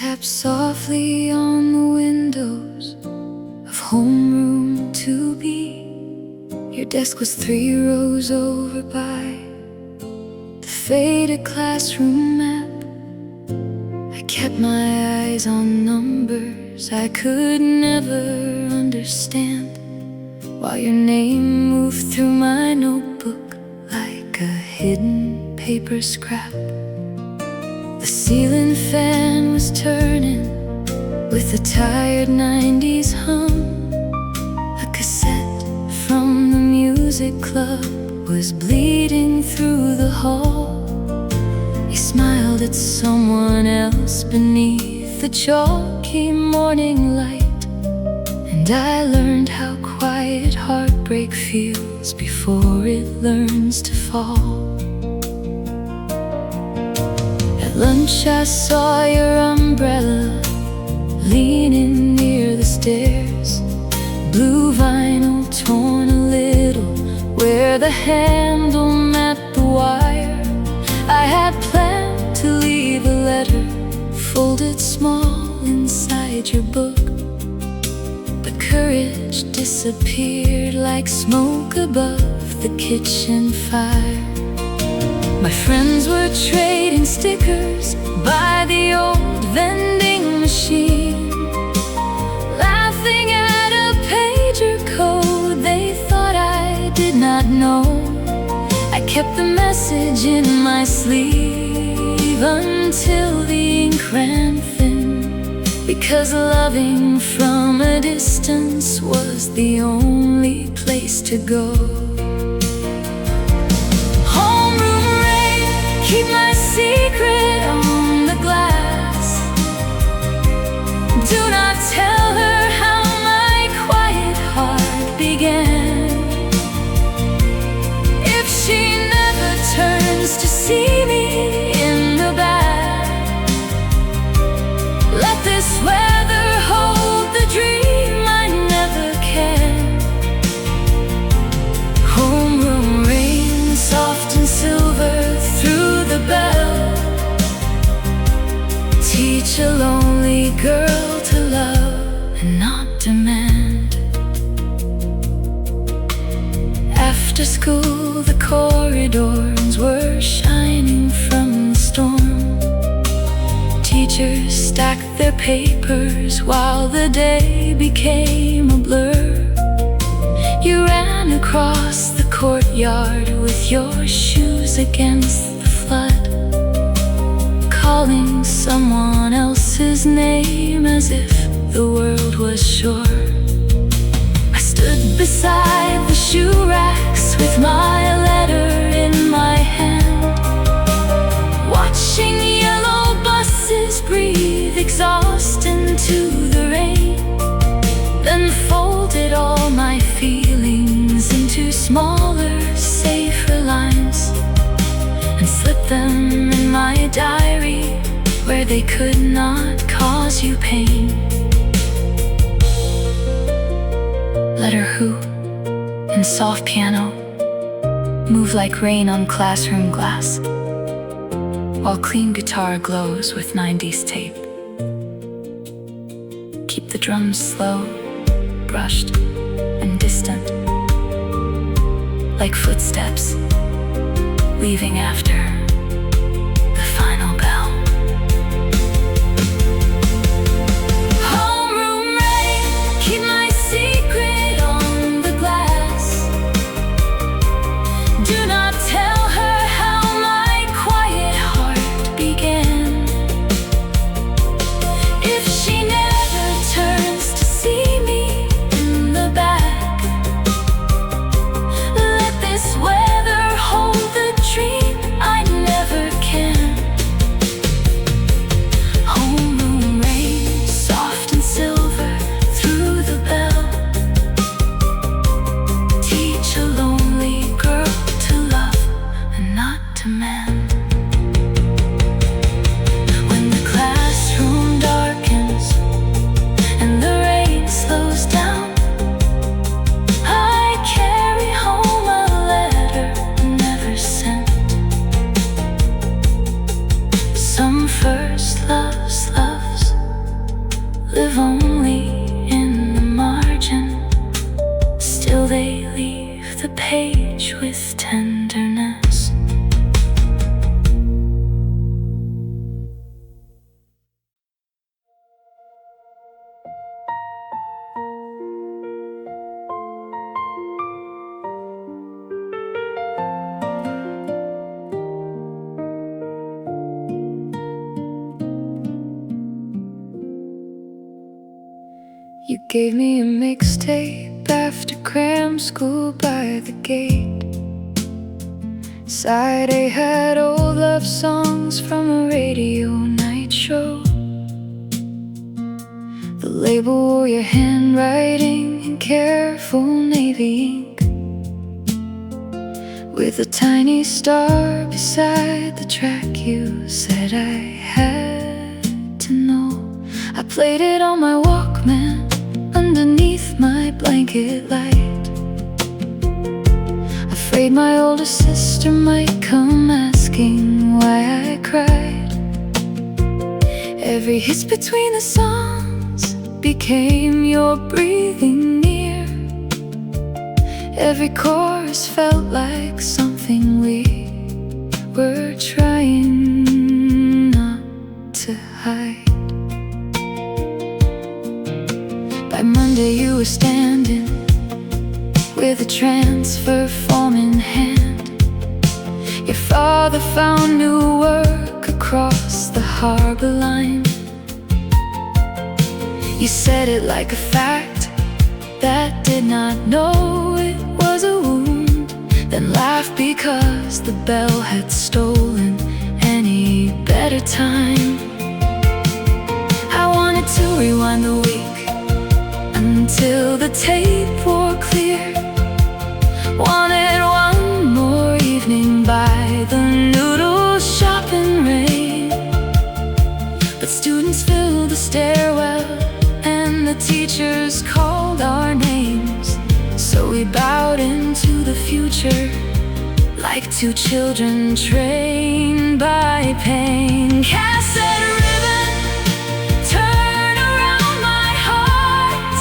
Tap softly on the windows of homeroom 2B. Your desk was 3 rows over by the faded classroom map. I kept my eyes on numbers I could never understand, while your name moved through my notebook like a hidden paper scrap. The ceiling fan was turning with a tired 90s hum. A cassette from the music club was bleeding through the hall. You smiled at someone else beneath the chalky morning light, and I learned how quiet heartbreak feels before it learns to fall. At lunch I saw your umbrella leaning near the stairs, blue vinyl torn a little where the handle met the wire. I had planned to leave a letter folded small inside your book, but courage disappeared like smoke above the kitchen fire. My friends were trading stickers by the old vending machine, laughing at a pager code they thought I did not know. I kept the message in my sleeve until the ink ran thin, because loving from a distance was the only place to go. Keep my secret on the glass. Do not tell her how my quiet heart began. If she never turns to see me in the back, let this weather hold the dream I never can. Homeroom rain, soft and silver through the bell. Teach a lonely girl to love and not demand. After school the corridors were shining from the storm. Teachers stacked their papers while the day became a blur. You ran across the courtyard with your shoes against the flood, calling someone else's name as if the world was sure. I stood beside the shoe racks with my letter in my hand, watching yellow buses breathe exhaust into the rain, then folded all my feelings into smaller, safer lines and slipped them in my diary where they could not cause you pain. Let her hoop and soft piano move like rain on classroom glass, while clean guitar glows with 90s tape. Keep the drums slow, brushed and distant, like footsteps leaving after the final bell. Homeroom rain, keep my secret on the glass. Do not tell her how my quiet heart began. If she never turns to see me in the back, let this weather hold the dream I only in the margin, still they leave the page with tenderness. You gave me a mixtape after cram school by the gate. Side A had old love songs from a radio night show. The label wore your handwriting in careful navy ink, with a tiny star beside the track you said I had to know. I played it on my Walkman underneath my blanket light, afraid my older sister might come asking why I cried. Every hiss between the songs became your breathing near. Every chorus felt like something we were trying not to hide. By Monday you were standing with a transfer form in hand. Your father found new work across the harbor line. You said it like a fact that did not know it was a wound, then laughed because the bell had stolen any better time. I wanted to rewind the week until the tape wore clear. Wanted one more evening by the noodle shop in rain. But students filled the stairwell and the teachers called our names, so we bowed into the future like two children trained by pain. Cassette ribbon, turn around my heart.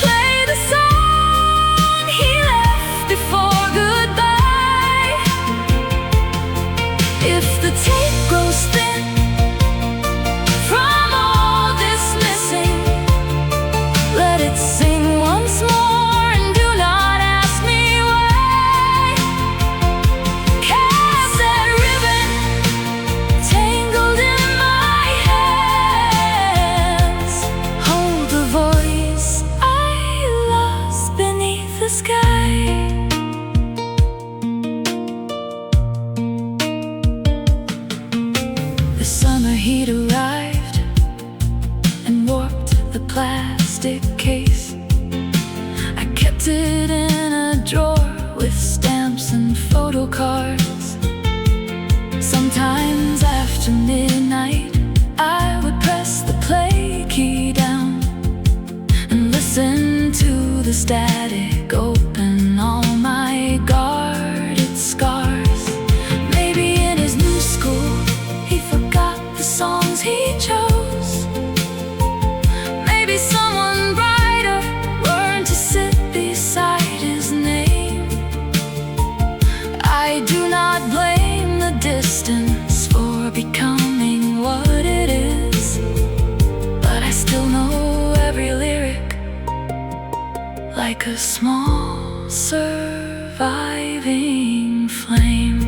Play the song he left before goodbye. If the tape grows thin from all this missing, let it sing once more and do not ask me why. Cassette ribbon tangled in my hands, hold the voice I lost beneath the sky. The summer heat arrived and warped the plastic case. I kept it in a drawer with stamps and photo cards. Sometimes after midnight I would press the play key down and listen to the static open all my guarded scars. Maybe in his new school he forgot the songs he chose. Maybe someone brighter learned to sit beside his name. I do not blame the distance for becoming what it is, but I still know every lyric like a small surviving flame.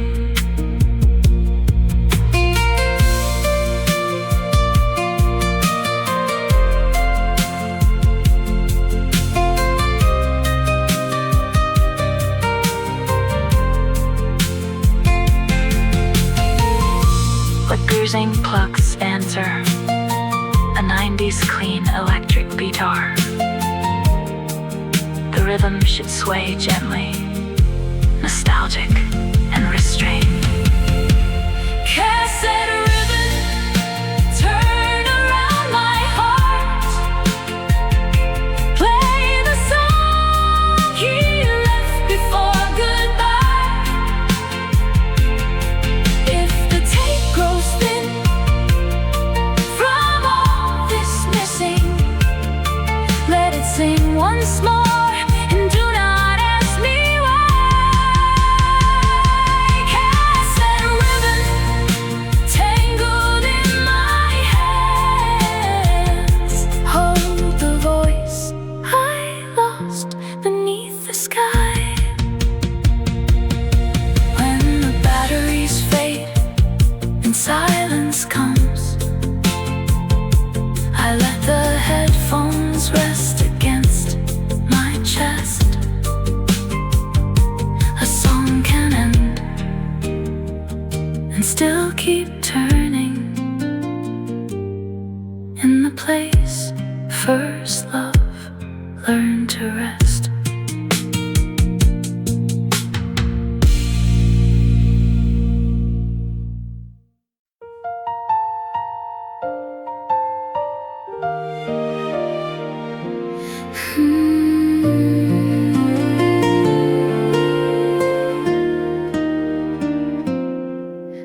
Flickering plugs answer a 90s clean electric guitar. The rhythm should sway gently, nostalgic and restrained. Cassette ribbon, turn around my heart. Play the song he left before goodbye. If the tape grows thin from all this once more, and do not ask me why. Cast that ribbon tangled in my hands. Hold the voice I lost beneath the sky. When the batteries fade and silence comes, I let the headphones rest against my chest. A song can end and still keep turning in the place first love learned to rest.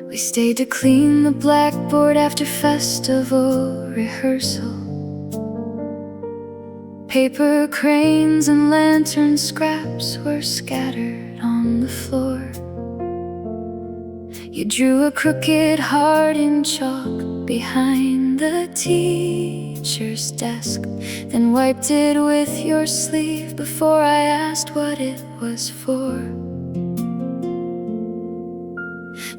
We stayed to clean the blackboard after festival rehearsal. Paper cranes and lantern scraps were scattered on the floor. You drew a crooked heart in chalk behind the teacher's desk, then wiped it with your sleeve before I asked what it was for.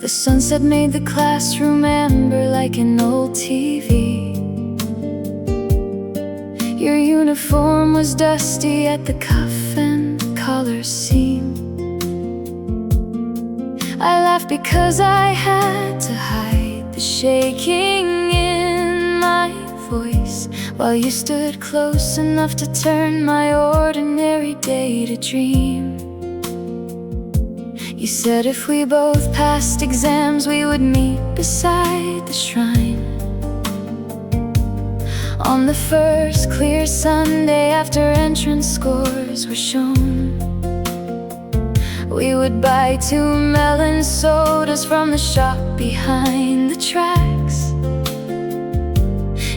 The sunset made the classroom amber like an old TV. Your uniform was dusty at the cuff and collar seam. I laughed because I had to hide the shaking in my voice, while you stood close enough to turn my ordinary day to dream. You said if we both passed exams, we would meet beside the shrine. On the first clear Sunday after entrance scores were shown, we would buy 2 melon sodas from the shop behind the tracks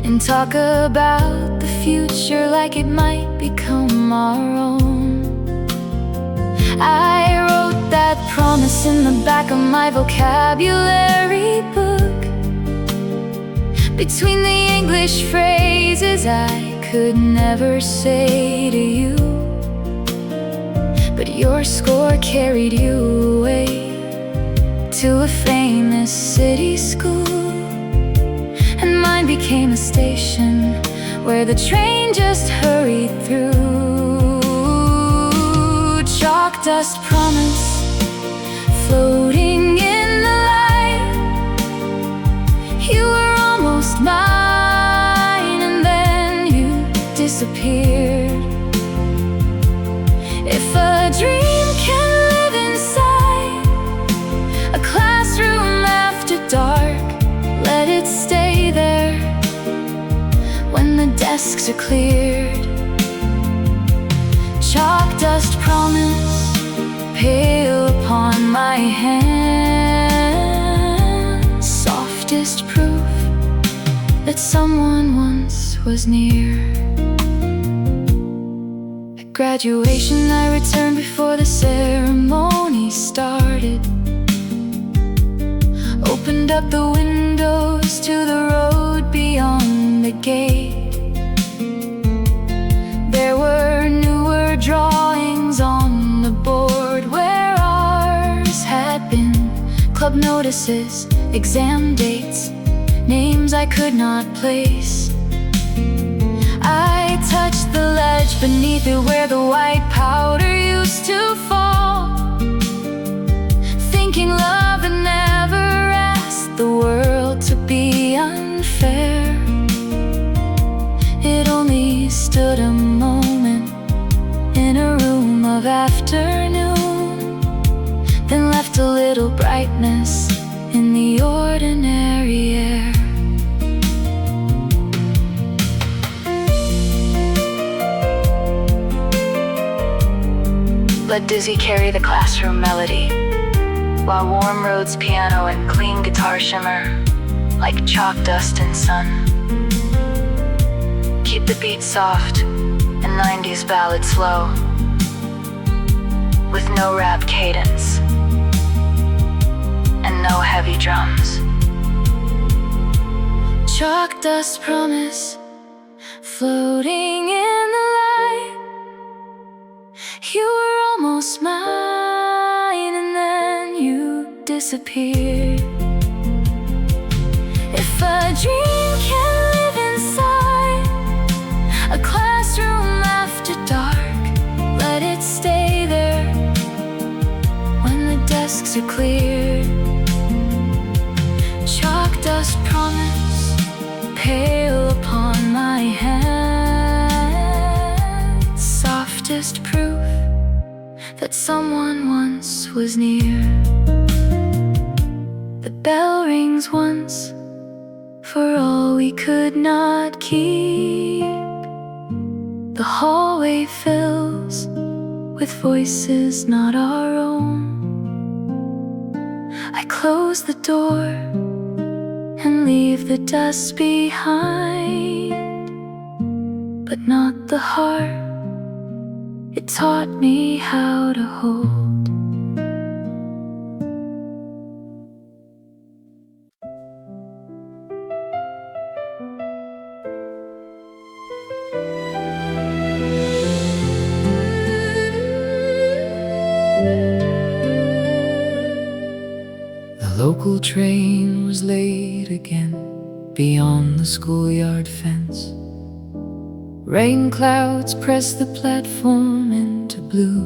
and talk about the future like it might become our own. I wrote that promise in the back of my vocabulary book, between the English phrases I could never say to you. But your score carried you away to a famous city school, and mine became a station where the train just hurried through. Chalk dust promise floating in the light. You were almost mine, and then you disappeared. If a dream can live inside a classroom after dark, let it stay there when the desks are cleared. Chalk dust promise pale upon my hand, softest proof that someone once was near. At graduation I returned before the ceremony started, opened up the windows to the road beyond the gate. There were newer drawings on the board where ours had been, club notices, exam dates, names I could not place. I touched the ledge beneath it where the white powder used to fall, thinking love had never asked the world to be unfair. It only stood a moment in a room of afternoon, then left a little brightness in the ordinary air. Let Dizzy carry the classroom melody, while warm roads piano and clean guitar shimmer like chalk dust and sun. Keep the beat soft a 90s ballad slow, with no rap cadence and no heavy drums. Chalk dust promise floating in the light. You were almost mine and then you disappeared. If a dream can live inside a classroom after dark, let it stay there when the desks are cleared. Chalk dust promise pale upon my hand, softest proof that someone once was near. The bell rings once for all we could not keep. The hallway fills with voices not our own. I close the door and leave the dust behind, but not the heart it taught me how to hold. The local train was late again beyond the schoolyard fence. Rain clouds pressed the platform into blue.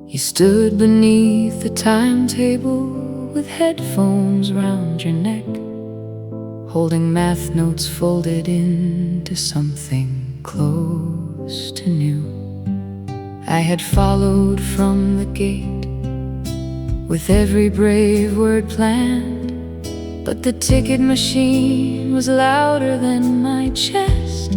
You stood beneath the timetable with headphones round your neck, holding math notes folded into something close to new. I had followed from the gate with every brave word planned, but the ticket machine was louder than my chest.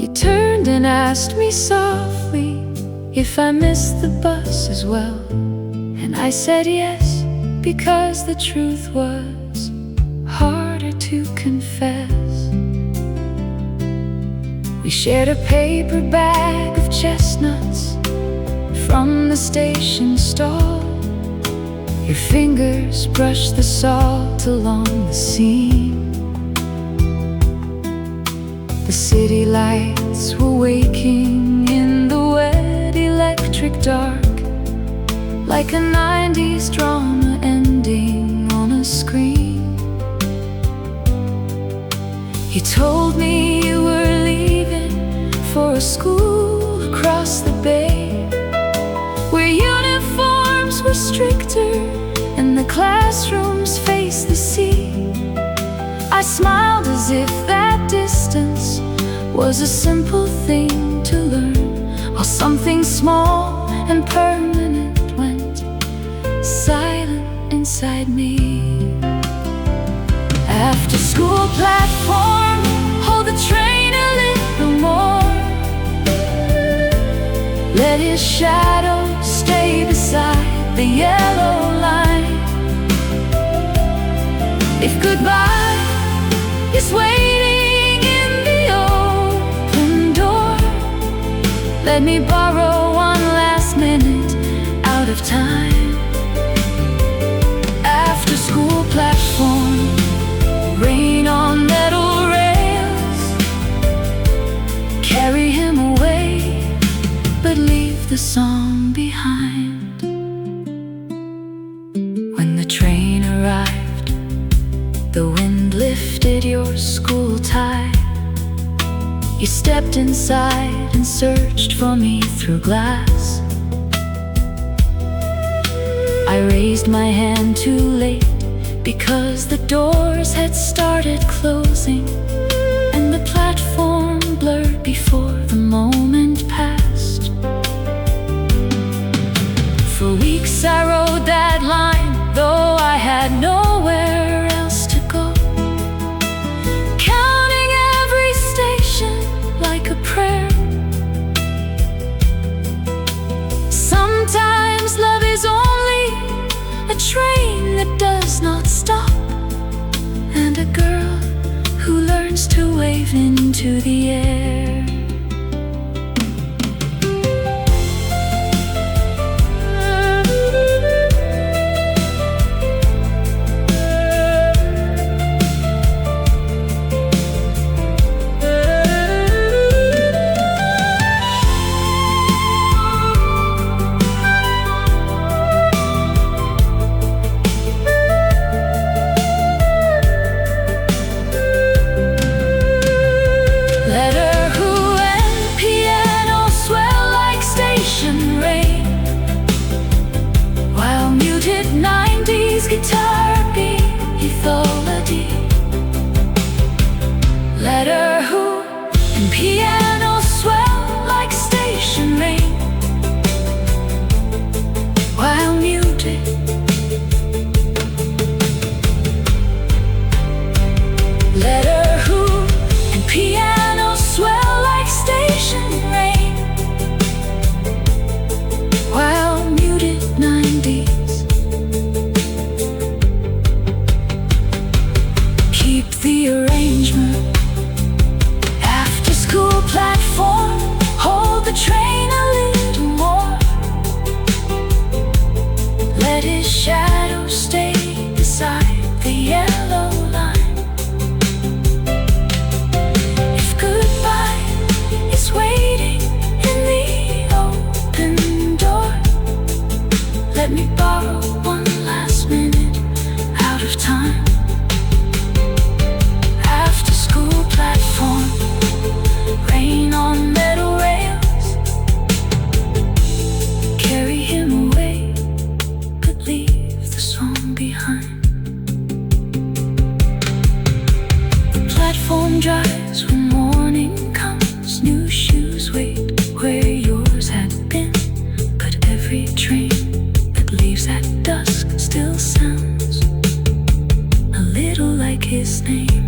You turned and asked me softly if I missed the bus as well, and I said yes, because the truth was harder to confess. We shared a paper bag of chestnuts from the station stall. Your fingers brushed the salt along the seam. The city lights were waking in the wet electric dark, like a 90s drama ending on a screen. You told me you were leaving for a school across the bay, where uniforms were stricter and the classrooms faced the sea. I smiled as if that distance was a simple thing to learn, while something small and permanent went silent inside me. After school platform, hold the train a little more. Let his shadow stay beside the yellow line. If goodbye is waiting in the open door, let me borrow one last minute out of time. After school platform, rain on metal rails, carry him away, but leave the song behind. When the train arrived, the wind lifted your school tie. You stepped inside and searched for me through glass. I raised my hand too late, because the doors had started closing, and the platform blurred before the moment passed. For weeks I rode that line, though I had nowhere else to go, counting every station like a prayer. Sometimes love is only a train that does not stop, and a girl who learns wave into the air. Guitar beat mythology. Let her who and piano swell like station rain, while muted. Let her who and piano swell like station rain, while muted 90s. Keep the arrangement. After school platform, hold the train a little more. Let his shadow stay beside the yellow line. If goodbye is waiting in the open door, let me borrow one last minute out of time. Platform, rain on metal rails, carry him away, but leave the song behind. The platform dries when morning comes, new shoes wait where yours had been, but every train that leaves at dusk still sounds a little like his name.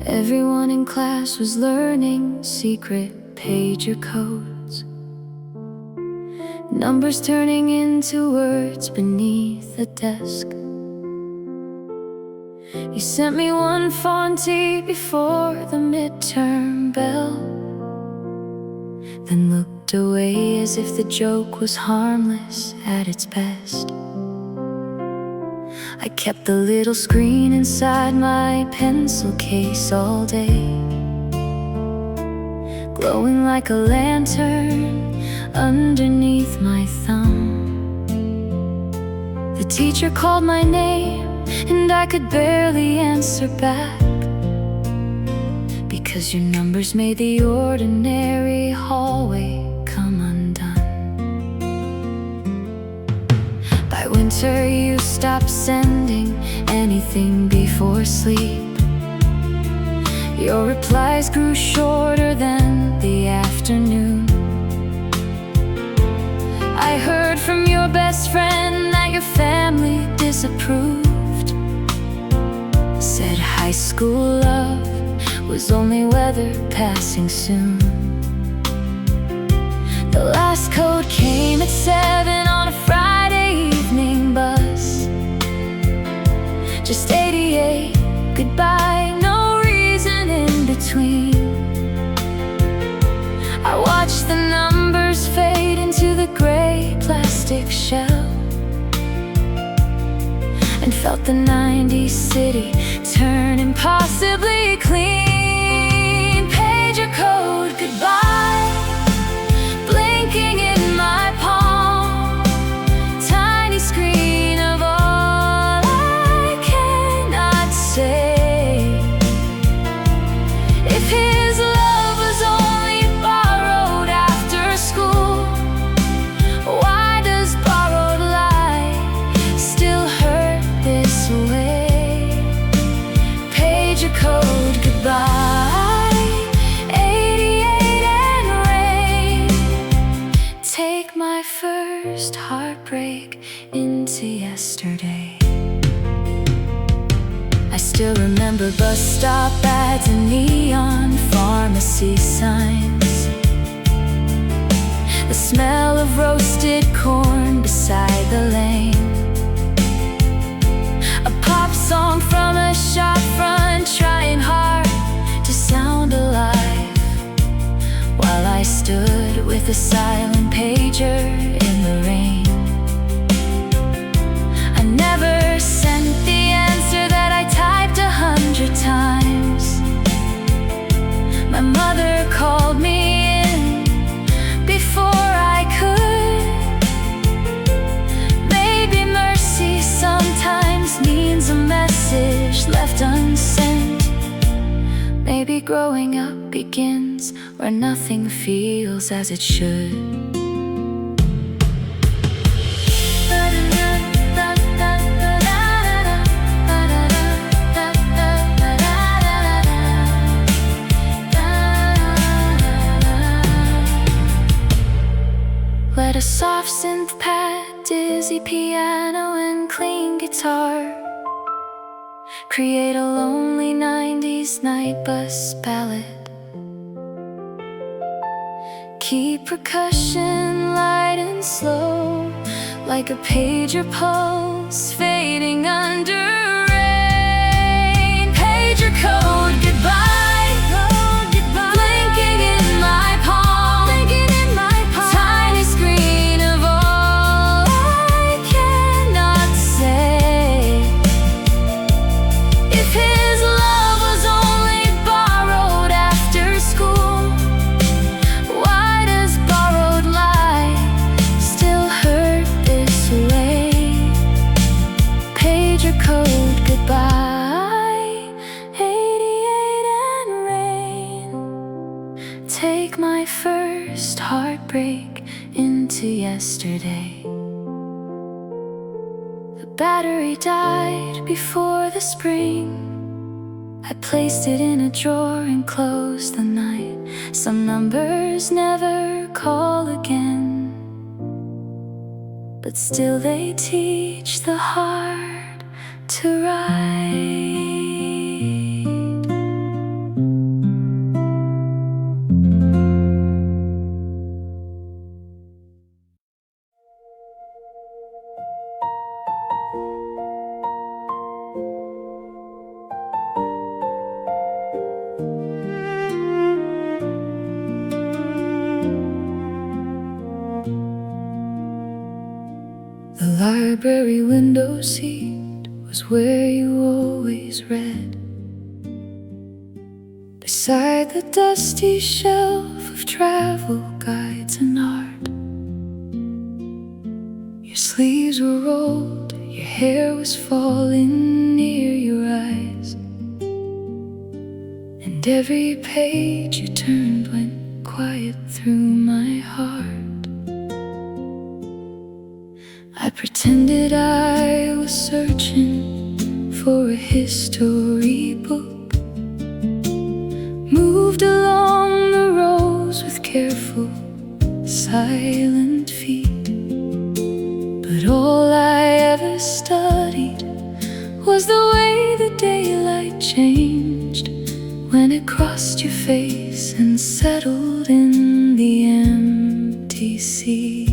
Everyone in class was learning secret pager codes, numbers turning into words beneath the desk. You sent me one fonty before the midterm bell, then looked away as if the joke was harmless at its best. I kept the little screen inside my pencil case all day, glowing like a lantern underneath my thumb. The teacher called my name and I could barely answer back, because your numbers made the ordinary hallway come undone. By winter you stopped sending anything before sleep. Your replies grew shorter than the afternoon. I heard from your best friend that your family disapproved, said high school love was only weather passing soon. The last code came at 7 on a Friday evening bus. Just 88, goodbye, no reason in between. I watched the numbers fade into the gray plastic shell, and felt the 90s city turn impossibly clean. Pager code goodbye, blinking in my palm, tiny screen of all I cannot say. If his love was only borrowed after school, why does borrowed light still hurt this way? Pager code goodbye. were bus stop ads and neon pharmacy signs. The smell of roasted corn beside the lane. A pop song from a shop front trying hard to sound alive, while I stood with a silent pager in the rain. I never sent the answer that I typed 100 times. My mother called me in before I could. Maybe mercy sometimes means a message left unsent. Maybe growing up begins where nothing feels as it should. Let a soft synth pad, dizzy piano, and clean guitar create a lonely 90s night bus ballad. Keep percussion light and slow, like a pager pulse fading under rain. Pager code goodbye. Take my first heartbreak into yesterday. The battery died before the spring. I placed it in a drawer and closed the night. Some numbers never call again, but still they teach the heart to write. The library window seat was where you always read, beside the dusty shelf of travel guides and art. Your sleeves were rolled, your hair was falling near your eyes, and every page you turned went quiet through my heart. I pretended I was searching for a history book, moved along the rows with careful, silent feet. But all I ever studied was the way the daylight changed when it crossed your face and settled in the empty sea.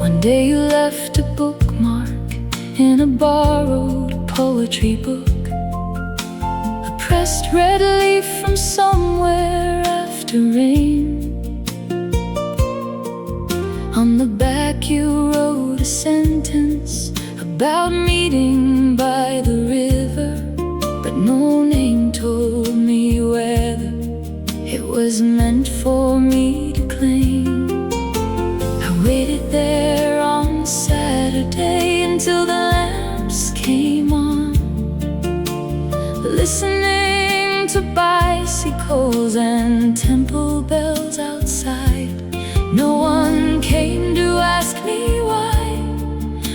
One day you left a bookmark in a borrowed poetry book, a pressed red leaf from somewhere after rain. On the back you wrote a sentence about meeting by the river, but no name told me whether it was meant for me to claim. I waited there on Saturday until the lamps came on, listening to bicycles and temple bells outside. No one came to ask me why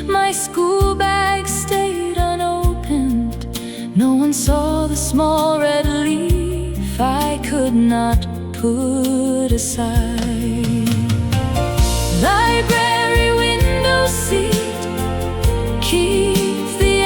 my school bag stayed unopened. No one saw the small red leaf I could not put aside. Library window seat, keep the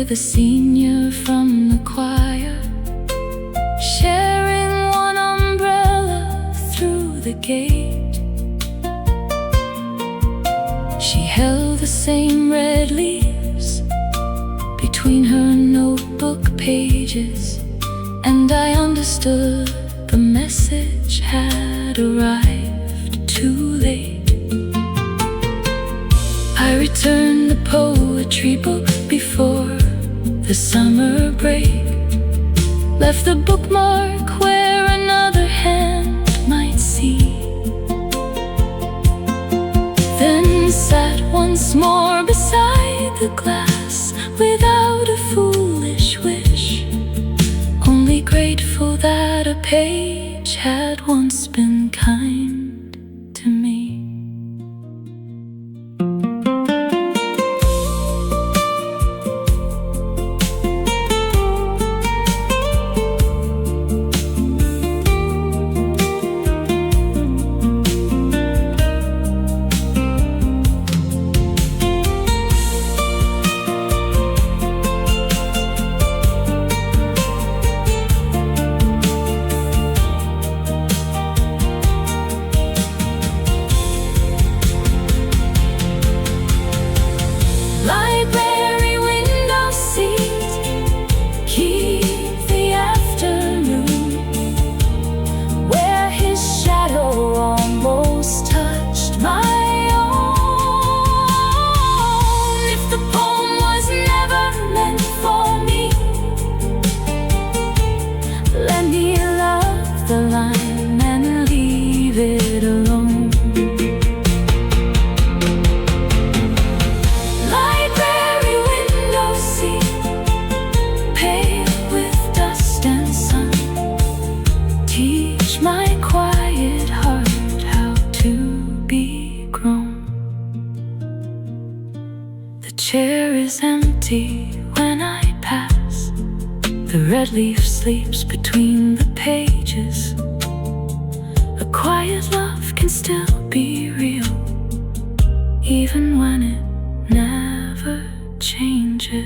with a senior from the choir, sharing one umbrella through the gate. She held the same red leaves between her notebook pages, and I understood the message had arrived too late. I returned the poetry book before the summer break, left the bookmark where another hand might see, then sat once more beside the glass without a foolish wish, only grateful that a page had once been kind to me. Library window seat, keep the afternoon, where his shadow almost touched my own. If the poem was never meant for me, let me love the line and leave it alone. My quiet heart how to be grown. The chair is empty when I pass. The red leaf sleeps between the pages. A quiet love can still be real, even when it never changes.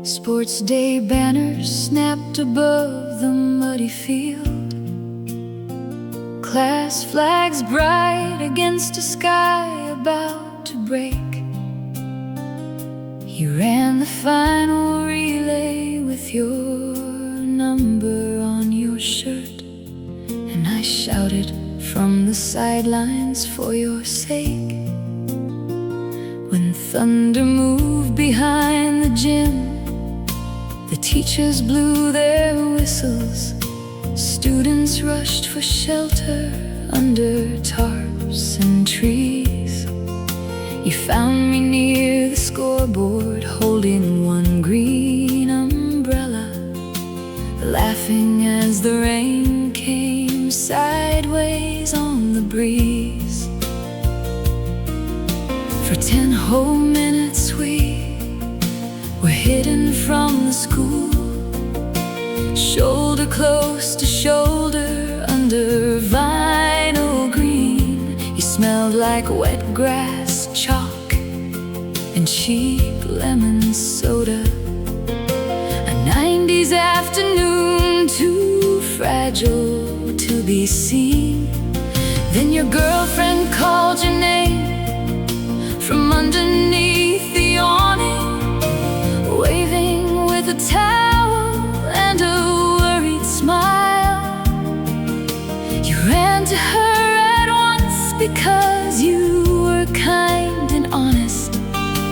Sports day banners snapped above the muddy field, class flags bright against a sky about to break. You ran the final relay with your number on your shirt, and I shouted from the sidelines for your sake. When thunder moved behind the gym, the teachers blew their whistles, students rushed for shelter under tarps and trees. You found me near the scoreboard, holding one green umbrella, laughing as the rain came sideways on the breeze. For 10 whole minutes we were hidden from the school, shoulder close to shoulder under vinyl green. You smelled like wet grass, chalk, and cheap lemon soda. A 90s afternoon, too fragile to be seen. Then your girlfriend called your name from underneath the awning, waving with a towel and a worried smile. You ran to her at once because you were kind and honest,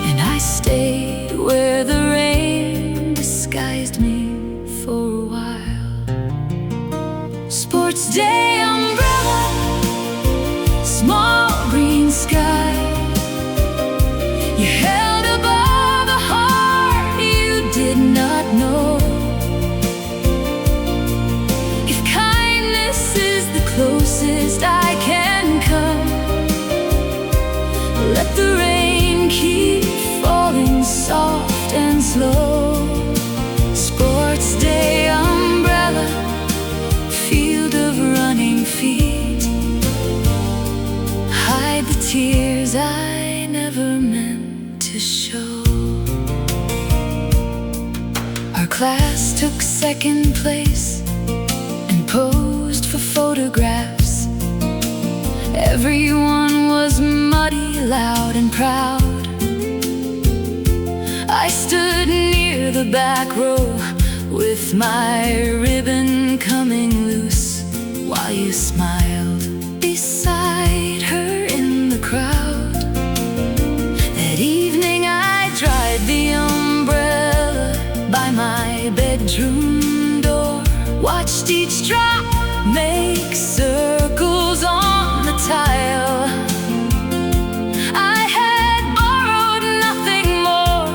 and I stayed where the rain disguised me for a while. Sports day umbrella, small green sky, you held above class took second place and posed for photographs. Everyone was muddy, loud and proud. I stood near the back row with my ribbon coming loose, while you smiled beside her in the crowd. That evening I dried the umbrella by my bedroom door, watched each drop make circles on the tile. I had borrowed nothing more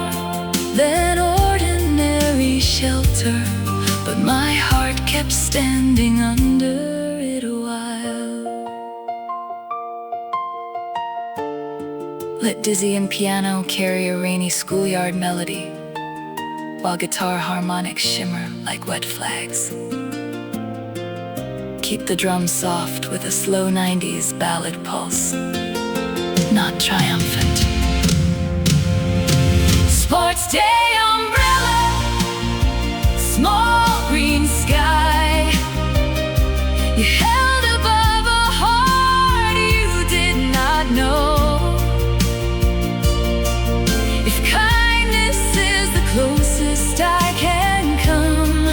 than ordinary shelter, but my heart kept standing under it a while. Let dizzy and piano carry a rainy schoolyard melody, while guitar harmonics shimmer like wet flags. Keep the drums soft with a slow 90s ballad pulse, not triumphant. Sports day umbrella, small green sky, you held above a heart you did not know. If kindness is the closest I can come,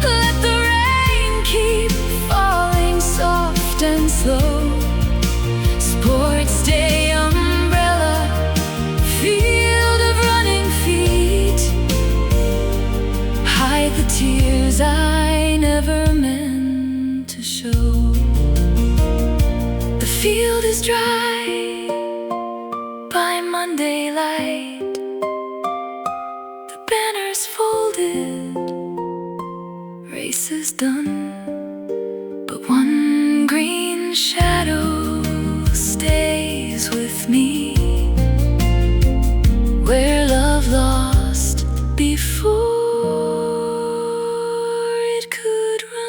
let the rain keep falling soft and slow. Sports day umbrella, field of running feet, hide the tears I never meant to show. The field is dry by Monday light, the banner's folded, race is done, but one green shadow stays with me, where love lost before it could run.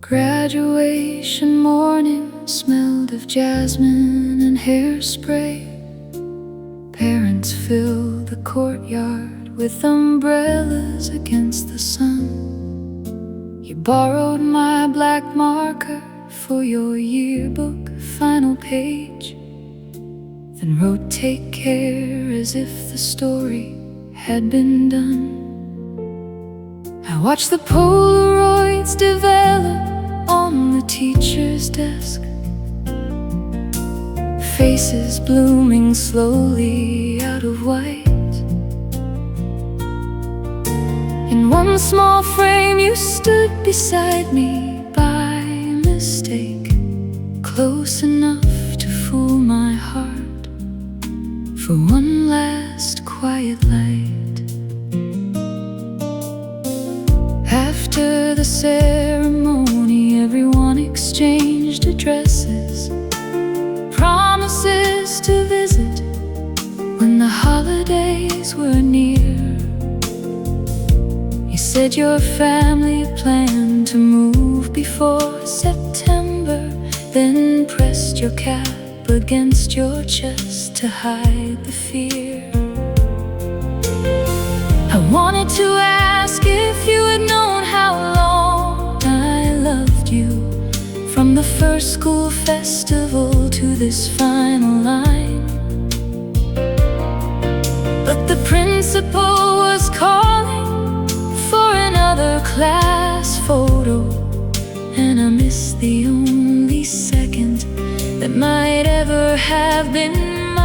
Graduation morning smelled of jasmine and hairspray. Parents filled the courtyard with umbrellas against the sun. You borrowed my black marker for your yearbook final page, then wrote "Take care" as if the story had been done. I watched the Polaroids develop on the teacher's desk, faces blooming slowly out of white. In one small frame you stood beside me by mistake, close enough to fool my heart for one last quiet light. After the ceremony, everyone exchanged addresses, promises to visit when the holidays were near. You said your family planned to move before September, then pressed your cap against your chest to hide the fear. I wanted to ask if you had known how long I loved you, from the first school festival to this final line. But the principal was calling for another class photo, and I missed the only second that might ever have been mine.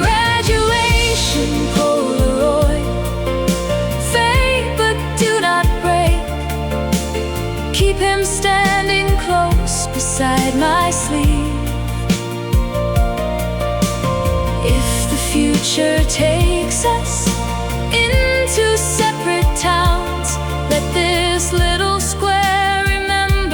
Graduation Polaroid, fade but do not break. Keep him standing close beside my sleeve. If the future takes us into separate towns, let this little square remember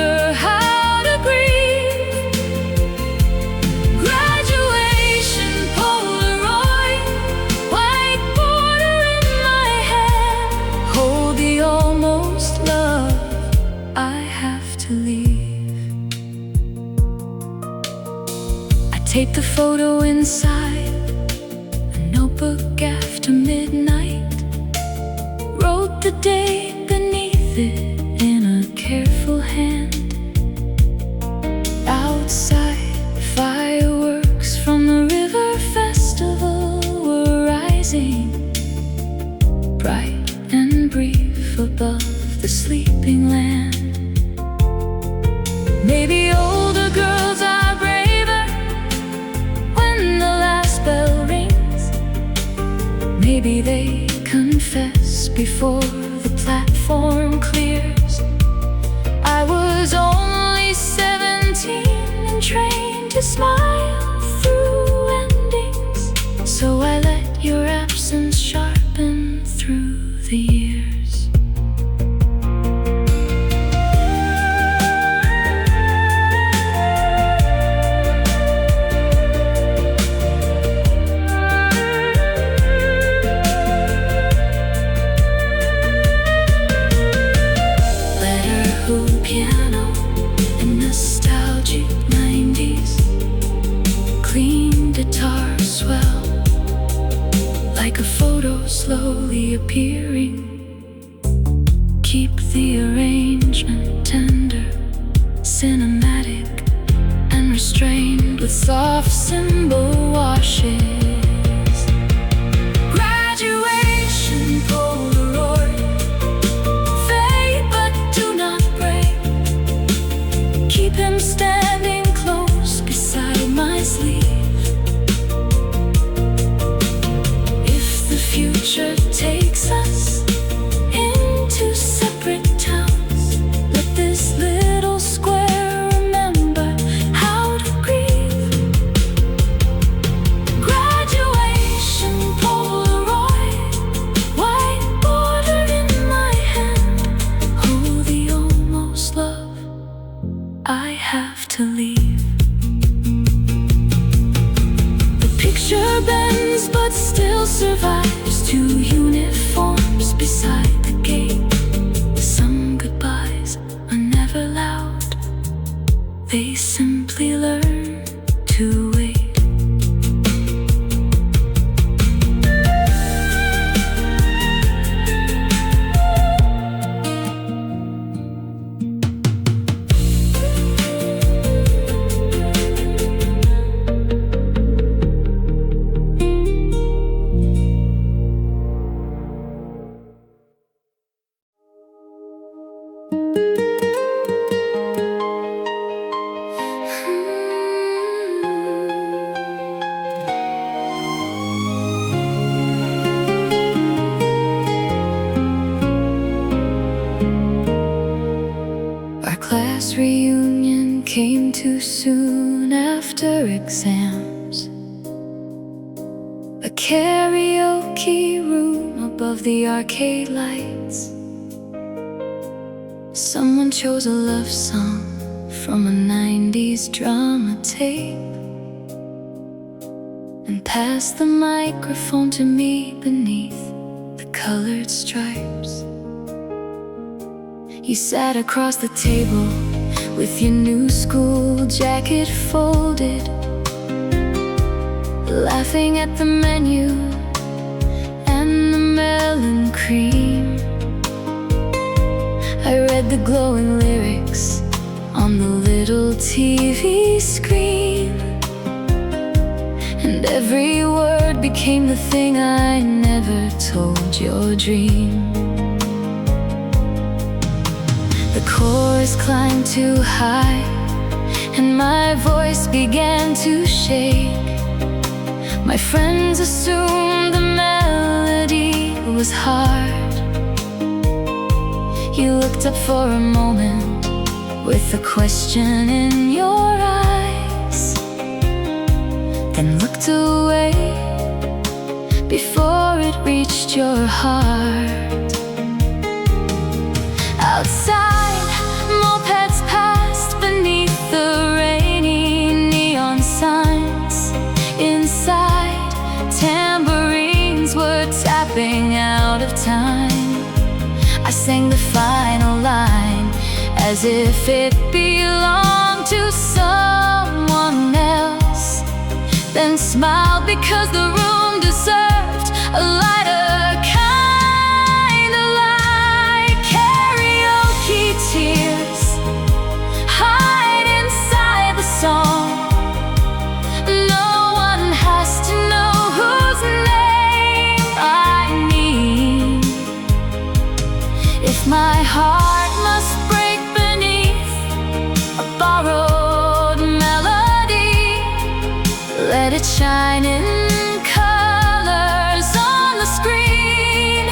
Taped the photo inside a notebook after midnight. Wrote the date beneath it in a careful hand. Outside, fireworks from the river festival were rising, bright and brief above the sleeping land. Maybe older girls are braver when the last bell rings. Maybe they confess before the platform clears. I was only 17 and trained to smile through endings, so I let your absence sharpen through the years. Piano and nostalgic 90s, clean guitar swell, like a photo slowly appearing. Keep the arrangement tender, cinematic and restrained with soft cymbal washes. Graduation Polaroid, keep him standing close beside my sleeve. If the future takes us into separate towns, let this little square remember how to grieve. Graduation Polaroid, white border in my hand. Oh, the almost love I have to leave. The picture bends but still survives. 2 uniforms beside the gate. Some goodbyes are never loud, they simply learn to wait. Class reunion came too soon after exams. A karaoke room above the arcade lights. Someone chose a love song from a 90s drama tape and passed the microphone to me beneath the colored stripes. You sat across the table with your new school jacket folded, laughing at the menu and the melon cream. I read the glowing lyrics on the little TV screen, and every word became the thing I never told your dream. The chorus climbed too high and my voice began to shake. My friends assumed the melody was hard. You looked up for a moment with a question in your eyes, then looked away before it reached your heart. Outside, mopeds passed beneath the rainy neon signs. Inside, tambourines were tapping out of time. I sang the final line as if it belonged to someone else. smiled because the room deserved a lighter kind of light. Karaoke tears hide inside the song. No one has to know whose name I need. If my heart must break beneath a borrowed melody, let it shine in colors on the screen.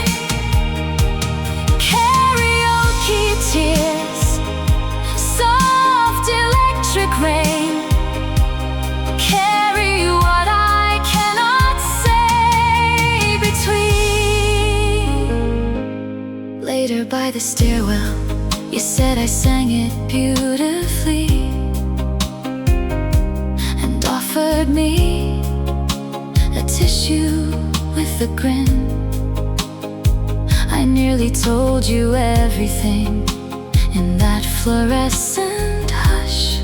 Karaoke tears, soft electric rain, carry what I cannot say between. Later by the stairwell, you said I sang it beautifully, and offered me a tissue with a grin. I nearly told you everything in that fluorescent hush,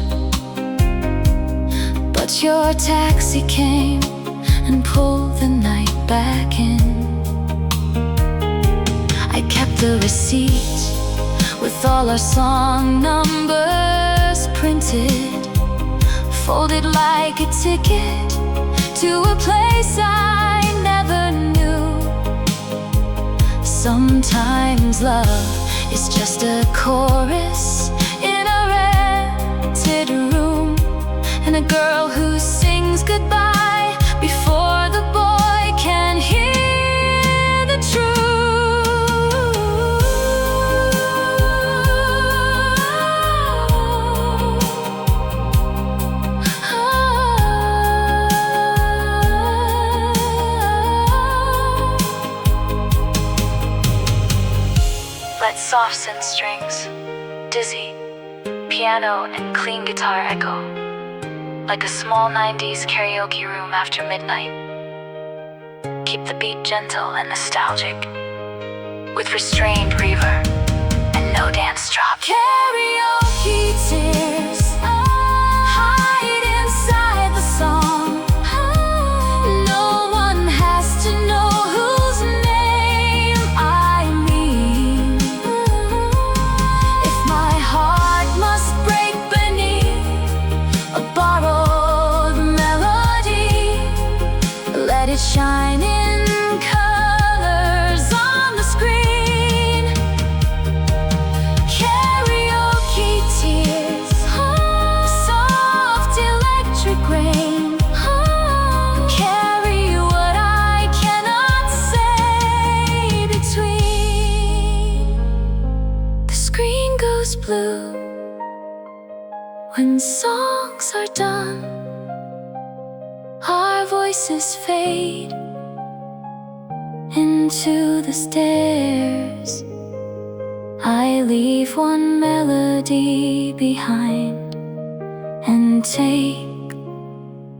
but your taxi came and pulled the night back in. I kept the receipt with all our song numbers printed, folded like a ticket to a place I never knew. Sometimes love is just a chorus in a rented room, and a girl who sings goodbye before the boy can hear the truth. Let soft synth strings, dizzy, piano and clean guitar echo, like a small 90s karaoke room after midnight. Keep the beat gentle and nostalgic, with restrained reverb and no dance drop. Karaoke tears hide inside the song. No one has to know whose name I mean. If my heart must break beneath a borrowed melody, let it shine in colors on the screen. Karaoke tears, soft electric rain, carry what I cannot say between. The screen goes blue when songs are done. Our voices fade into the stairs. I leave one melody behind and take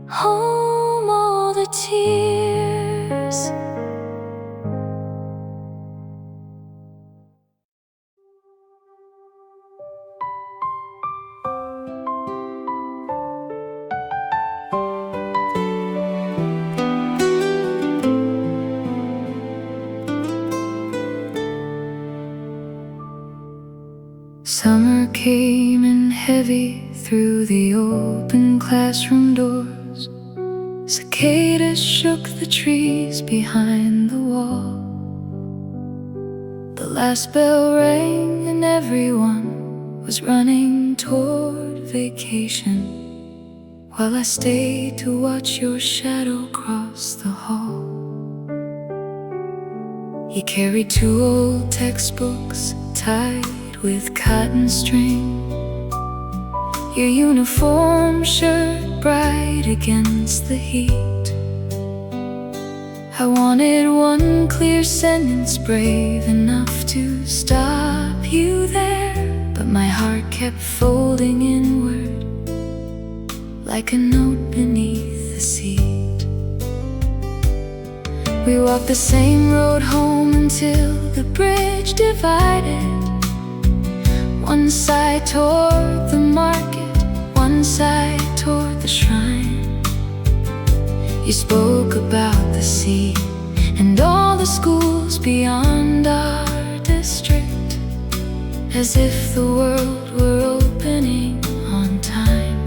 home all the tears. Summer came in heavy through the open classroom doors. Cicadas shook the trees behind the wall. The last bell rang and everyone was running toward vacation, while I stayed to watch your shadow cross the hall. You carried 2 old textbooks tied with cotton string, your uniform shirt bright against the heat. I wanted one clear sentence brave enough to stop you there, but my heart kept folding inward like a note beneath the seat. We walked the same road home until the bridge divided. One side toward the market, one side toward the shrine. spoke about the sea and all the schools beyond our district, as if the world were opening on time.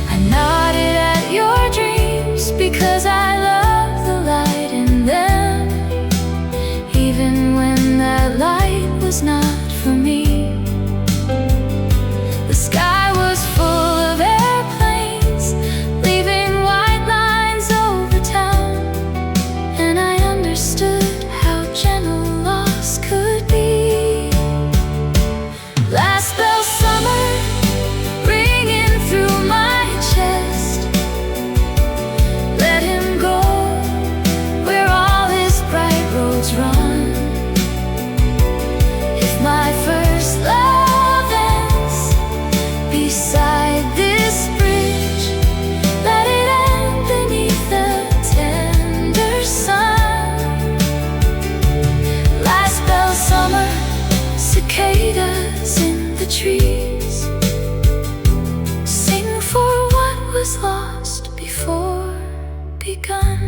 I nodded at your dreams because I love the light in them, even when that light was not for me. The sky was full of airplanes, leaving white lines over town, and I understood how gentle loss could be. Last spell summer, ringing through my chest, let him go where all his bright roads run. If my first love ends beside this bridge, let it end beneath the tender sun. Last spell summer, cicadas in the trees sing for what was lost before begun.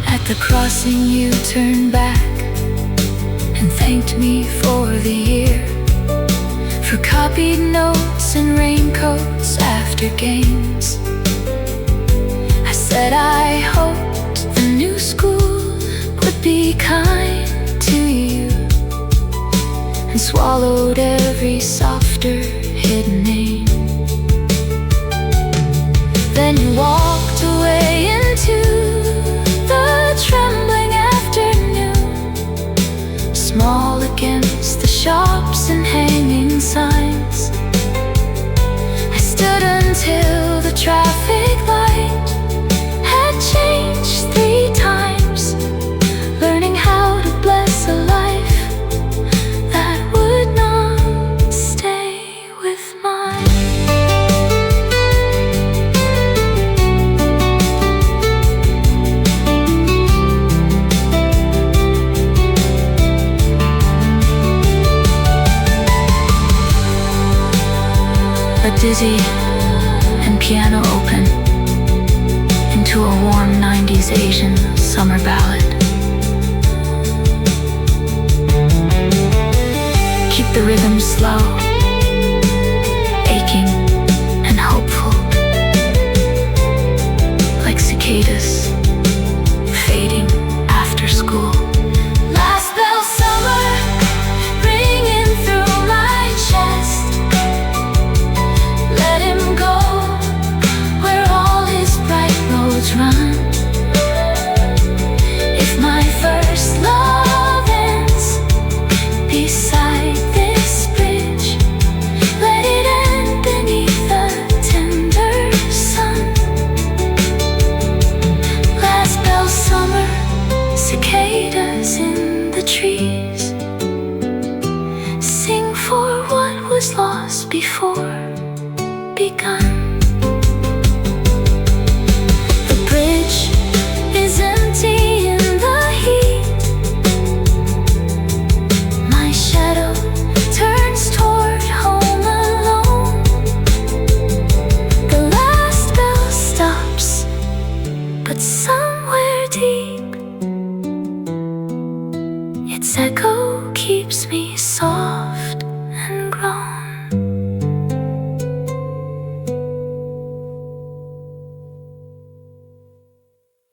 At the crossing you turned back and thanked me for the year, for copied notes and raincoats after games. I said I hoped the new school would be kind to you, and swallowed every softer hidden name. Then you walked away into the trembling afternoon, small against the shops and hanging signs. I stood until the traffic light had changed 3 times, learning how to bless a life that would not stay with mine. A dizzy and piano open into a warm 90s Asian summer ballad. Keep the rhythm slow, aching and hopeful, like cicadas fading after school. Last bell summer, ringing through my chest, let him go where all his bright roads run. If my first love ends beside this bridge, let it end beneath the tender sun. Last bell summer, cicadas in the trees sing for what was lost before begun. The bridge is empty in the heat, my shadow turns toward home alone. The last bell stops, but somewhere deep its echo